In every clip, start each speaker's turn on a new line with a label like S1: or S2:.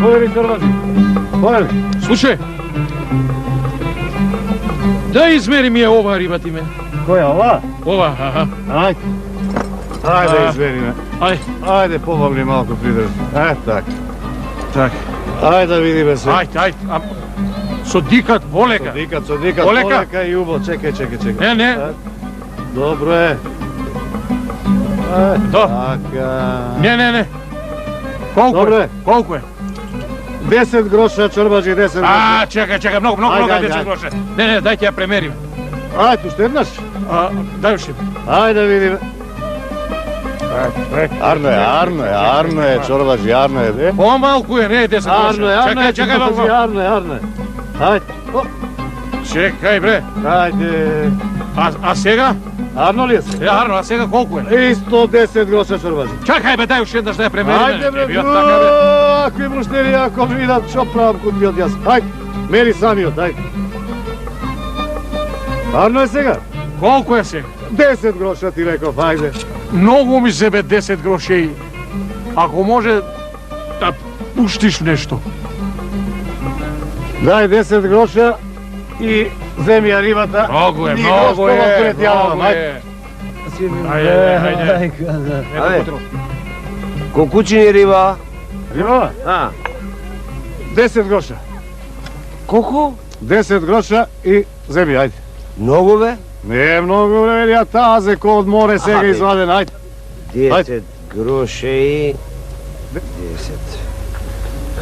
S1: poveli čorbađi. Poveli.
S2: Slušaj, da izmeri mi je ova riba ti meni.
S1: Koja, ova?
S2: Ova, aha.
S1: Ajde. Ajde, izmeri me.
S2: Ajde.
S1: Ajde, pomogli malko pridrži. Tak.
S2: Tak.
S1: Ajde, vidime se.
S2: Ajde. Sodikat, voleka.
S1: Sodikat, voleka i ubo. Čekaj.
S2: Ne.
S1: Dobro je.
S2: Dobro. Ne. Koliko je?
S1: 10 groša čorbađi, 10 groša.
S2: A, čekaj, mnogo, 10 groša. Ne, dajte ja premerim.
S1: Ajde, tu štednaš?
S2: Daj još jedno.
S1: Ajde, vidim. Arno je, čorbađi, Arno je.
S2: Pomalku je, ne, 10 groša. Čekaj,
S1: Arno je. Ajde.
S2: Čekaj, bre.
S1: Ajde.
S2: A sega?
S1: Arno li je se?
S2: Arno, a sega koliko je?
S1: Isto 10 groša čorbađi.
S2: Čekaj, daj još jedna što je premerim.
S1: Ajde, bre, akvi mušteri, ako mi vidat čo pravam kod mi odjas. Ajde, meri sami od, ajde. Arno je sega?
S2: Koliko je sega?
S1: 10 groša ti rekao, ajde.
S2: Mnogo mi sebe 10 grošeji. Ako može da puštiš nešto.
S1: Daj 10 groša i zemlja ribata.
S2: Mnogo je. Ajde.
S3: Ko kućini riba?
S1: Riba? 10 groša.
S3: Koliko?
S1: 10 groša i zemlja, ajde.
S3: Mnogo be?
S1: Ne mnogo bre, ja taze ko od more sega izvaden, ajde.
S3: 10 groše i... 10.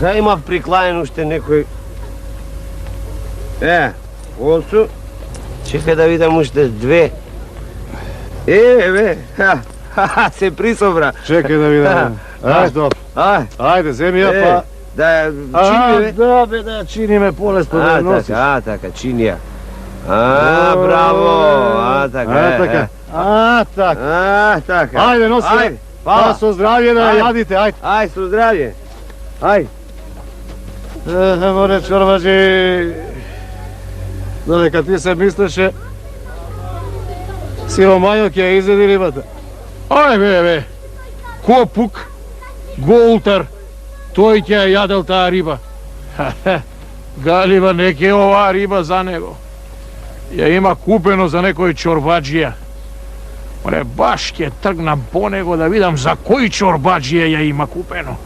S3: Kaj ima priklajen ušte nekoj... ovo su... Čekaj da vidim ušte dve. Se prisobra.
S1: Čekaj da vidim. Ajde, dobro. Ajde, zemlja pa...
S3: Da čini me?
S1: Da čini me polest pa da nosiš.
S3: Taka, činija. Bravo, taka.
S1: Ajde, nosi. Pa so zdravlje da jadite, ajde.
S3: Ajde, so zdravlje. Ajde.
S1: More čorbađi. Dole, kad ti se misliše, siromanjok je izvedi ribata.
S2: Aj, be. Kopuk, goltar, toj će jadel ta riba. Galiba neke ova riba za nego. Je ima kupeno za nekoj čorbađija. One baš će trgnam po nego da vidim za koji čorbađije je ima kupeno.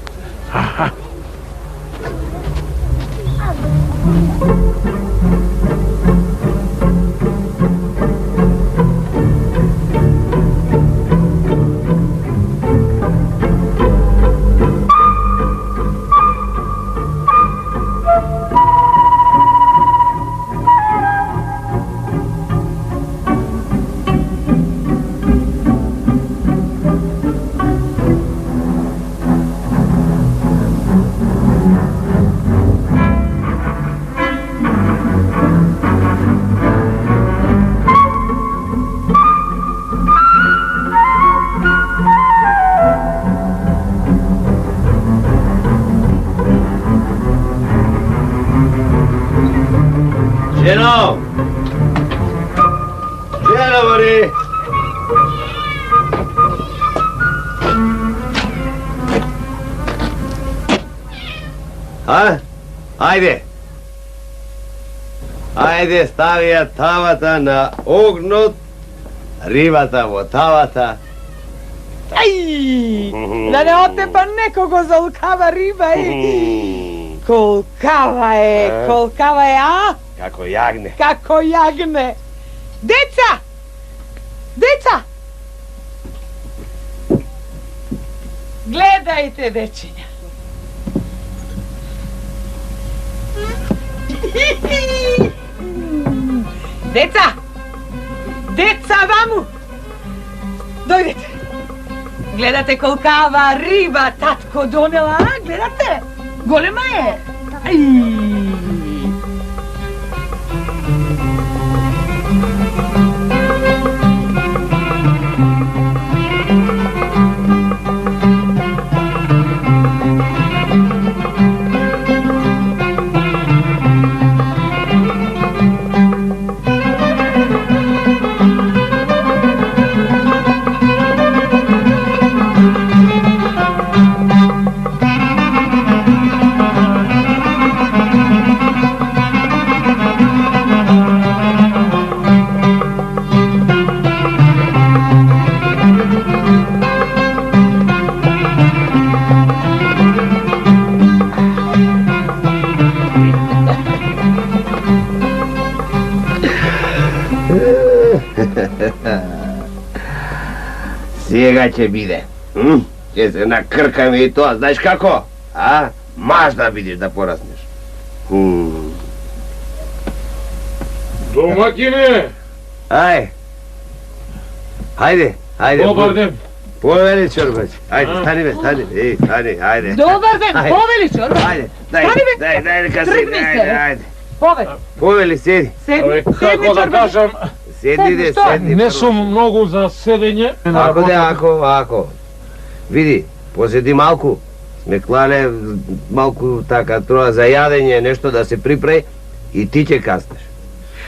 S3: Ženo, bori! Ajde, stavija tavata na ognut, ribata vo tavata.
S4: Da ne otepa nekogo za lukava riba i... Kolkava je, a? Kako jagne. Deca! Gledajte, dečinja. Deca, vamu! Dojdete. Gledate kolkava riba tatko donela, a? Gledate? Golema je.
S3: Сега ќе биде. Ќе се накркаме и тоа, знаеш како? А? Маш да видиш да пораснеш.
S2: Домакине!
S3: Хајде.
S2: Добар ден!
S3: Повели чорбач. Ајде, стани бе. Стани, ајде.
S4: Добар ден, повели чорбач.
S3: Ајде, дај, нека
S4: Тргни
S3: седи,
S4: се.
S3: ајде.
S4: Повели.
S3: Седи.
S2: Абе,
S4: Седни
S2: како да
S4: чорбач.
S2: кажам,
S3: Седи,
S4: Што?
S3: седни.
S2: не сум многу за седење.
S3: Ако. Види, поседи малку. Сме клале малку така троа за јадење, нешто да се припре и ти ќе каснеш.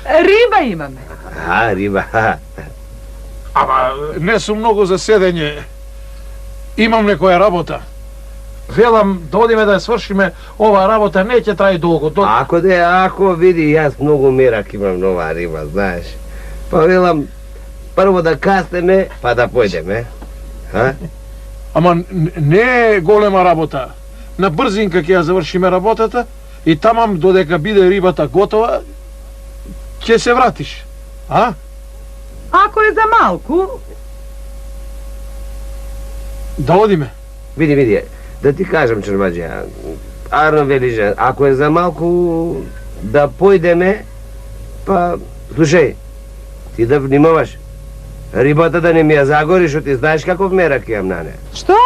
S4: Риба имаме.
S3: Риба.
S2: Ама не сум многу за седење. Имам некоја работа. Велам да одиме да ја свршиме ова работа, не ќе траи долго.
S3: Ако види, јас многу мерак имам нова риба, знаеш. Па велам, прво да каснеме, па да појдеме.
S2: Ама не е голема работа. На брзинка ќе ја завршиме работата и тамам додека биде рибата готова, ќе се вратиш.
S4: Ако е за малку,
S2: Да одиме.
S3: Види, да ти кажам, чорбаџија, Арно велиже, ако е за малку да појдеме, па, слушај, ти да внимаваш, рибата да не ми ја загориш, ти знаеш каков мерак имам на нея.
S4: што?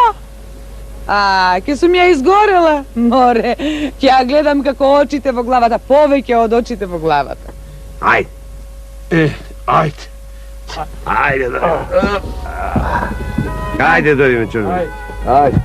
S4: Ке сум ја изгорела. Море, ќе ја гледам како очите во главата, повеќе од очите во главата.
S3: Ајде.
S2: Ајде.
S3: Ајде, дојдеме, чорбаџија. Ајде.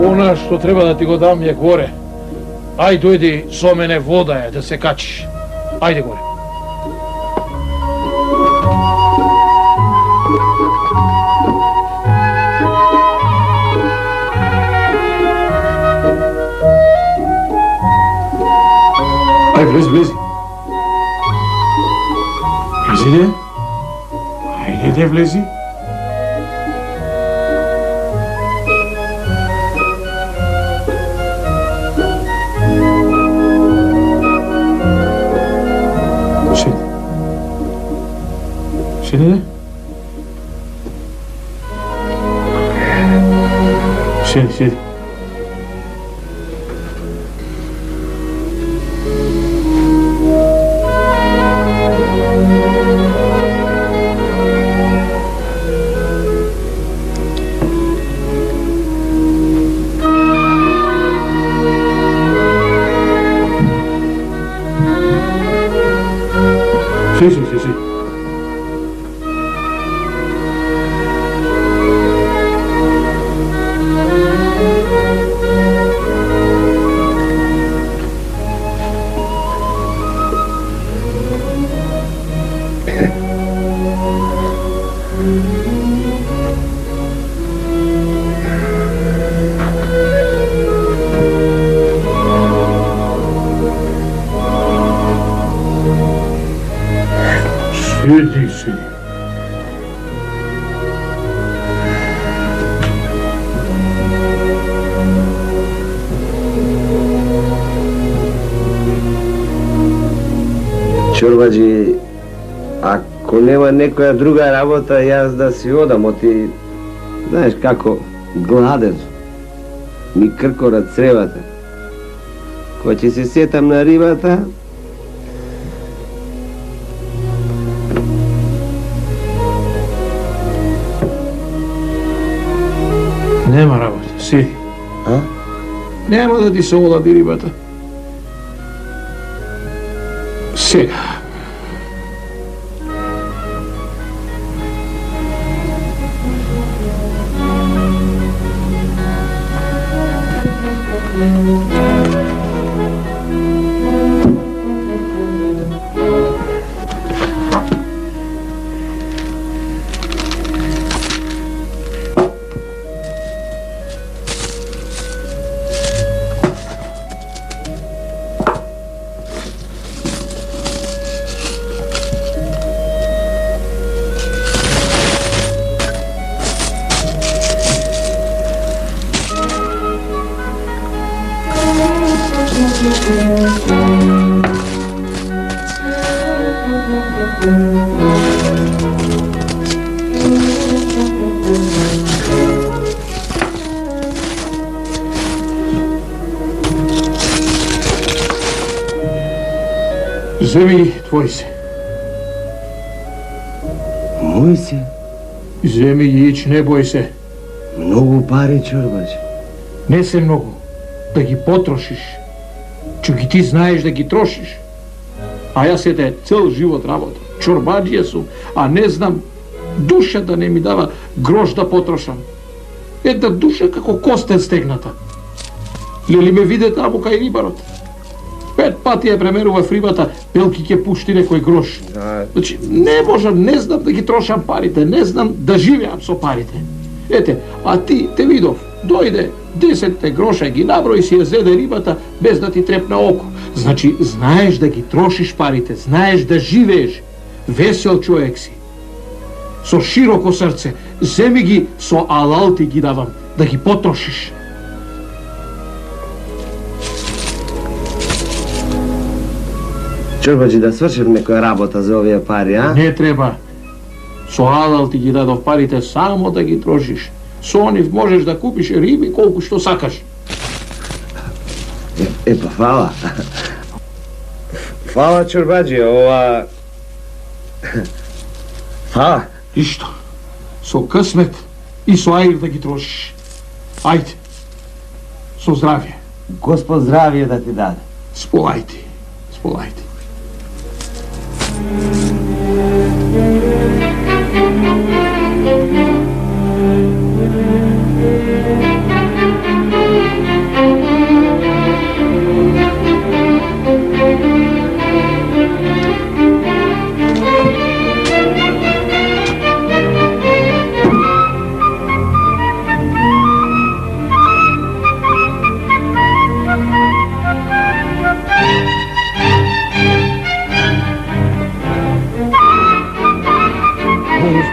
S2: Она што треба да ти го дам е горе. Ај дојди со мене, вода е, да се качиш. Ајде горе. Ај, влези. Влези, Ајде, влези. Седи. Седи. Sí. Седи.
S3: Чорбаџи, ако нема некоја друга работа, јас да си одам, оти, знаеш како, гладен сум. Ми кркорат цревата. Кога ќе се сетам на рибата,
S2: Нема работа, седи. Нема да ти се олади рибата. Сега. Zemi tvoj se.
S3: Moj se?
S2: Zemi ić, ne boj se.
S3: Mnogo pare, čorbađe.
S2: Ne se mnogo. Da gi potrošiš. Čak i ti znaješ da gi trošiš. A ja se te cel život работам. Čorbađije su, a ne znam duša da ne mi dava groš da potrošam. Една душа како костен стегната. Лели ме виде таму кај рибарот. 5 пати ја премерував рибата, пелки ќе пушти некој грош. Значи, не можам, не знам да ги трошам парите, не знам да живеам со парите. Ете, а ти те видов, дојде 10 гроша ги наброи си ја зеде рибата без да ти трепна око. Значи, знаеш да ги трошиш парите, знаеш да живееш. Весел човек си. Со широко срце, земи ги со алал ти ги давам, да ги потрошиш.
S3: Čorbađe, da svършим некоја работа за овие пари, а?
S2: Не треба. Со алал ти ги дадов парите само да ги трошиш. Со нив можеш да купиш риби колку што сакаш.
S3: Па, фала. Фала, čorbađe, ова... Фала.
S2: И што? Со късмет и со аир да ги трошиш. Ајде. Со здравје.
S3: Господ здравие да ти даде.
S2: Сполајте. Сполајте.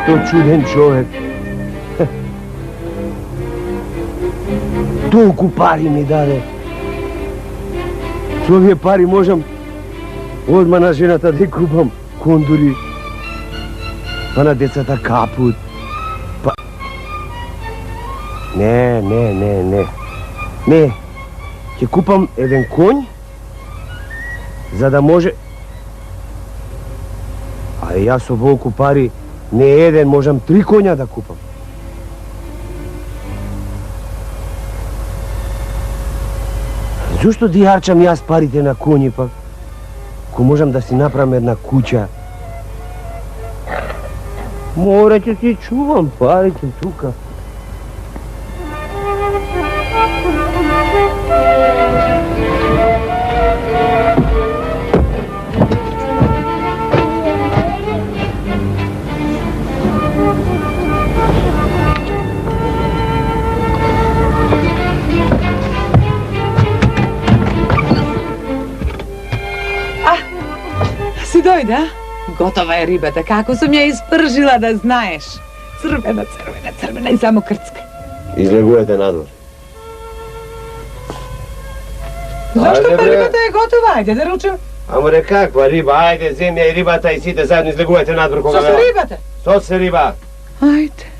S3: Što čuden čovjek. Толку пари ми даде. С овие пари можам одма на жената да купам кондури, па на децата капут, па... Не. Не, ќе купам еден конј, за да може... А јас со волку пари не еден, можам 3 коња да купам. Зошто да јарчам јас парите на коњи пак? Ко можам да си направам една куќа? Мора ќе си чувам парите тука.
S4: Си дојде, а? Готова е рибата, како сум ја испржила да знаеш. Црвена и само крцка.
S3: Излегувате надвор.
S4: Зашто рибата е готова? Ајде да ручам.
S3: Аморе, каква риба? Ајде, земја и рибата и сите заедно излегувате надвор кога...
S4: Со рибата?
S3: Со риба.
S4: Ајде.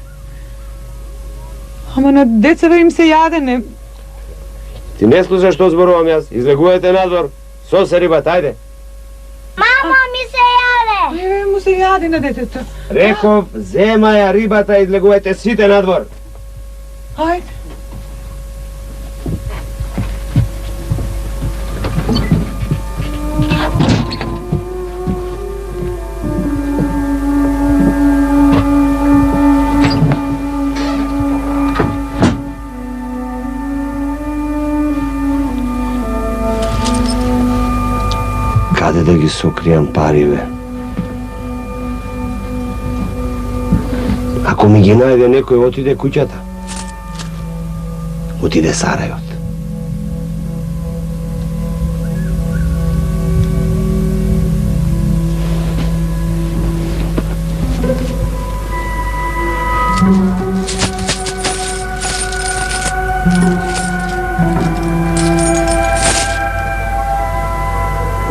S4: Ама на децава им се јаде, не...
S3: Ти не слушаш што зборувам јас. Излегувате надвор. Со рибата, ајде.
S5: Мамо, ми се јаде!
S4: Еве му се јаде на детето.
S3: Реков, зема ја рибата и излегувате сите надвор.
S4: Ајде.
S3: Каде да ги сокријам париве? Ако ми ги најде некој, отиде куќата. Отиде Сарајот.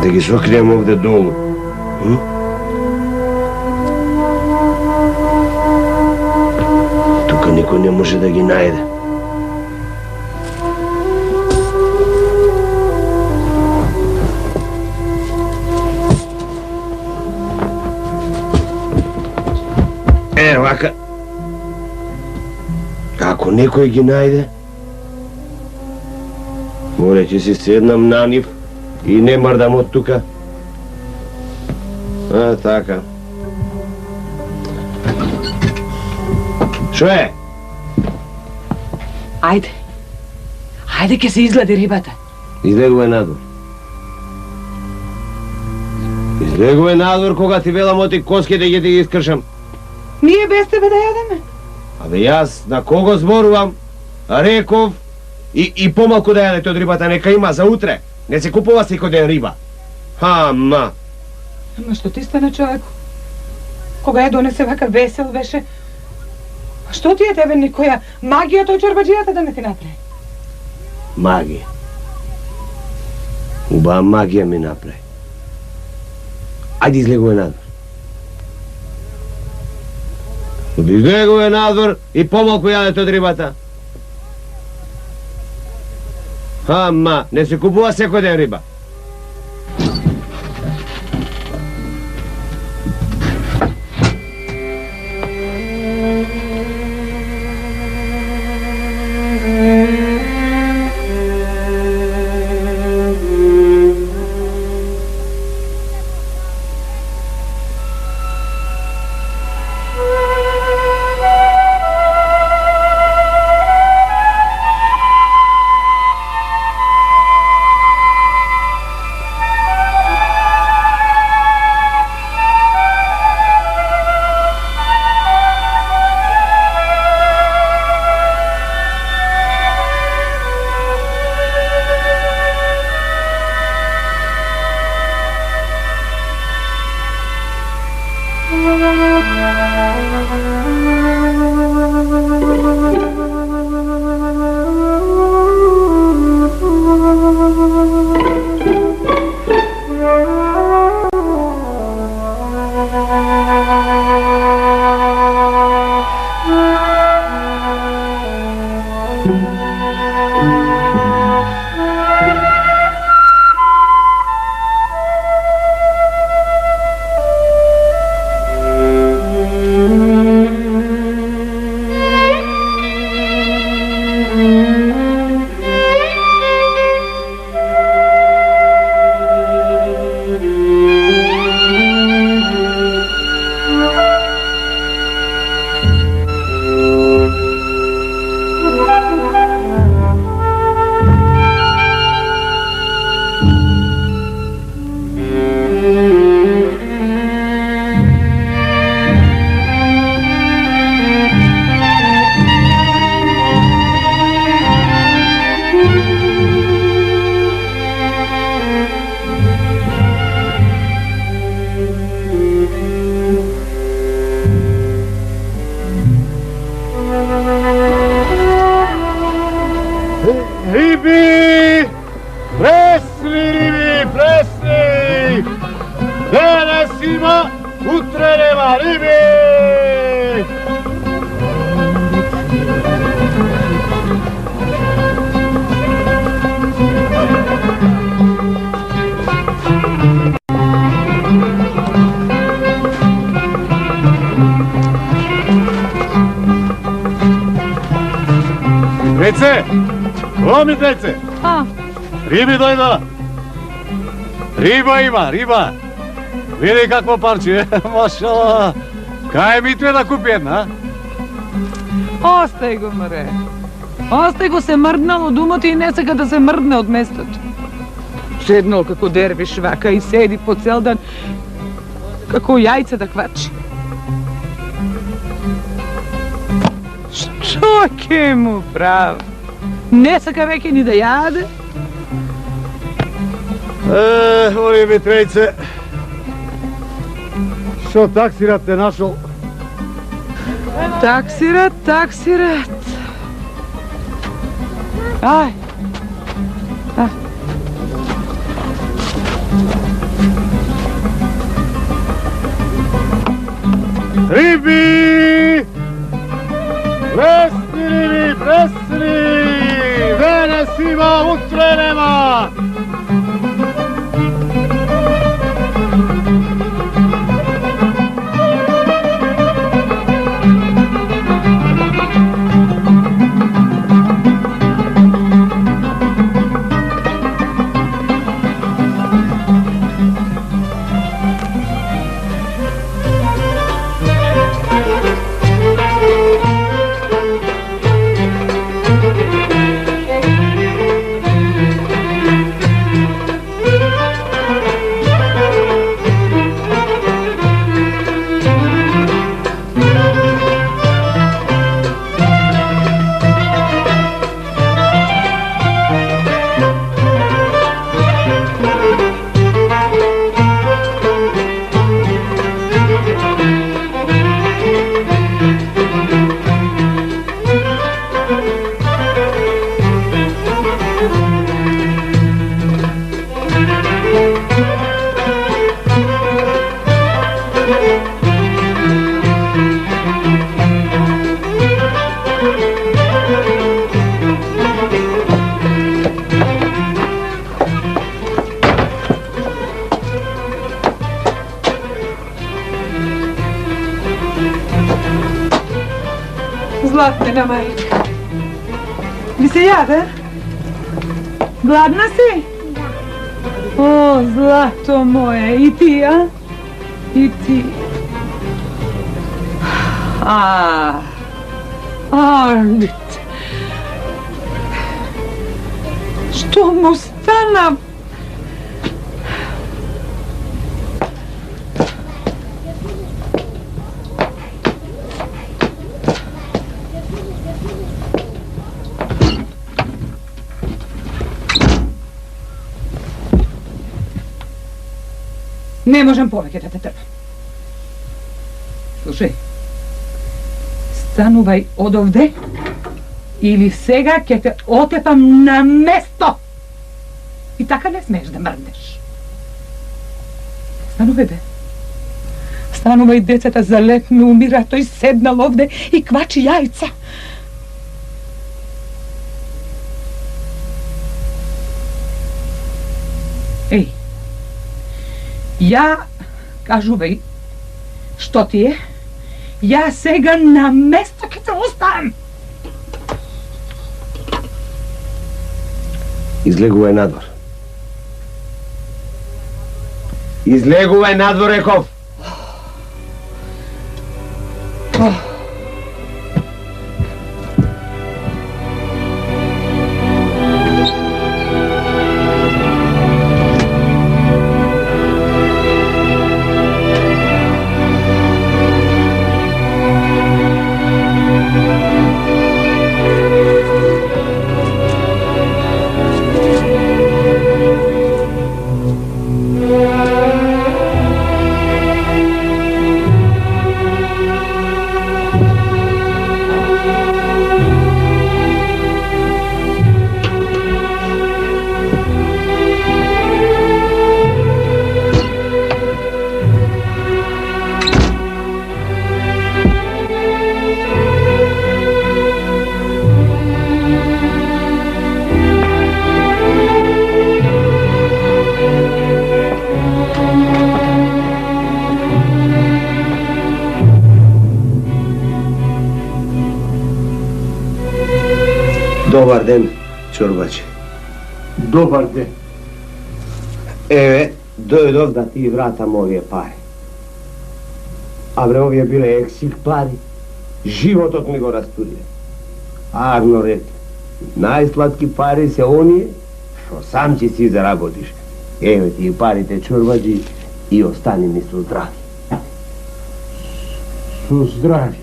S3: Да ги сокријам овде долу. никой не може да ги најде. Вака. Ако некој ги најде, море ќе си седнам на нив и не мрдам од тука. Така. Шо е?
S4: Ајде. Ајде ќе се изглади рибата.
S3: Излегуве надвор. Излегуве надвор кога ти велам оти коски да ги искршам.
S4: Ние без тебе да јадеме.
S3: Абе јас на кого зборувам? Реков и помалку да јадете од рибата, нека има за утре. Не се купува секој ден риба. Ама
S4: што ти стане, човеку? Кога ја донесе вака весел беше? А што ти е тебе никоја магија тој чорбаџијата да не ти направи?
S3: магија. Убава магија ми направи. Ајде излегуве надвор. Излегуве надвор и помалку јадете од рибата. Ама, не се купува секој ден риба.
S1: Ribi! Presni, ribi, presni! Danas ima, utre nema ribi! Деце! О, ми деце! Риби дојдоа! Риба има, риба! Види какво парче, машала! Кај ми тве да купи една,
S4: Остај го, мре. Остај го, се мрднал од умот и не сака да се мрдне од местото. Седнал како дервиш вака и седи по цел дан како јајце да квачи. Што ќе му прави? Не сака веќе ни да јаде?
S1: Оли ми тројце, што таксират те нашол?
S4: Таксират, таксират. Ај.
S1: Риби! Лес!
S4: Zlatnena majka. Mi se jade? Gladna si? O, zlato moje, i ti, a? I ti. Arlit. Što mu stana? Ne možem poveke da te trpam. Slušaj, stanuvaj odovde ili сега ќе te otepam na mesto. I така ne smeš da mrdneš. Станувај бе. Станувај, децата залепме умира, тој седнал овде и квачи јајца. Еј, ја кажувај што ти е, ја сега на место ќе те оставам.
S3: Излегувај надвор. Излегувај надвор, реков! Добар ден, чорбаче.
S2: Добар ден.
S3: Еве, дојдов да ти вратам овие пари. А бре, овие биле ексик пари. Животот ми го растурија. Арно рече, најсладки пари се оние што сам ќе си заработиш. Еве ти парите, чорбачи, и остани ми со здрави.
S2: Со здрави.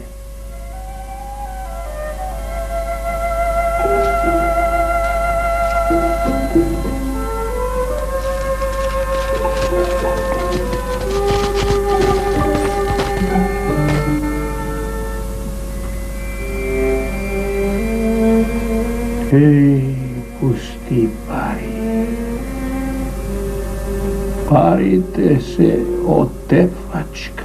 S2: Еј, пусти пари. Парите се отепачка.